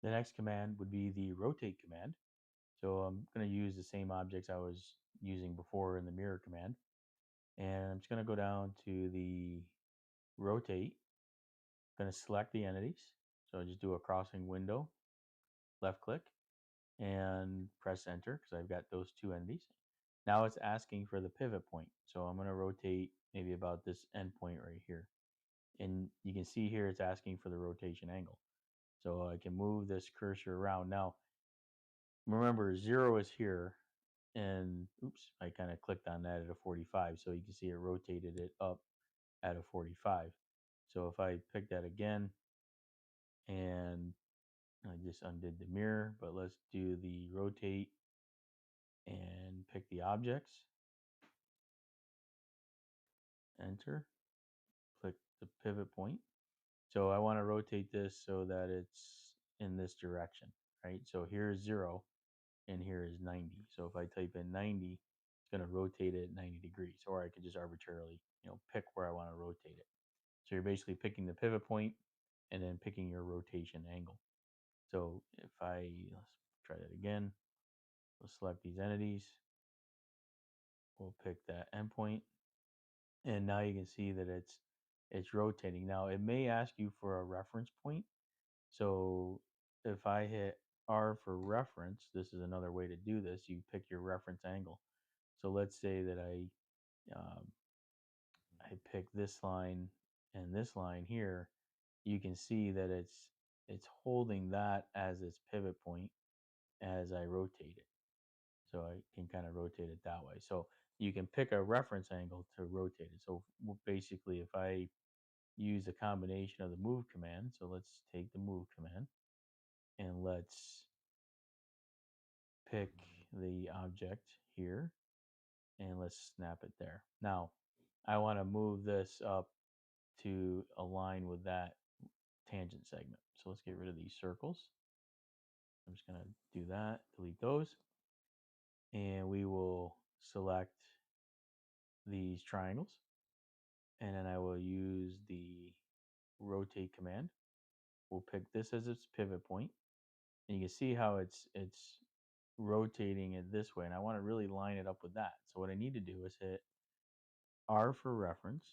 The next command would be the rotate command. So I'm going to use the same objects I was using before in the mirror command. And I'm just going to go down to the rotate. I'm going to select the entities. So I just do a crossing window, left click, and press enter because I've got those two entities. Now it's asking for the pivot point. So I'm going to rotate maybe about this endpoint right here. And you can see here it's asking for the rotation angle. So I can move this cursor around. Now, remember, 0 is here, and oops, I kind of clicked on that at a 45. So you can see it rotated it up at a 45. So if I pick that again, and I just undid the mirror, but let's do the rotate and pick the objects, enter, click the pivot point. So I want to rotate this so that it's in this direction, right? So here's 0 and here is 90. So if I type in 90, it's going to rotate it 90 degrees, or I could just arbitrarily, pick where I want to rotate it. So you're basically picking the pivot point and then picking your rotation angle. So if let's try that again. We'll select these entities. We'll pick that endpoint. And now you can see that it's rotating. Now it may ask you for a reference point. So if I hit R for reference, this is another way to do this. You pick your reference angle. So let's say that um, I pick this line and this line here. You can see that it's holding that as its pivot point as I rotate it. So I can kind of rotate it that way. So you can pick a reference angle to rotate it. So basically, if I use a combination of the move command, so let's take the move command and let's pick the object here and let's snap it there. Now, I want to move this up to align with that tangent segment. So let's get rid of these circles. I'm just going to do that, delete those, and we will select these triangles, and then I will use the rotate command. We'll pick this as its pivot point, and you can see how it's rotating it this way, and I want to really line it up with that. So what I need to do is hit R for reference,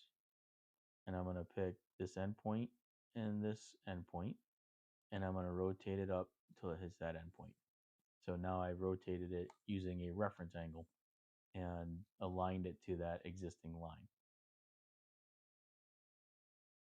and I'm going to pick this endpoint and this endpoint, and I'm going to rotate it up till it hits that endpoint. So now I rotated it using a reference angle and aligned it to that existing line.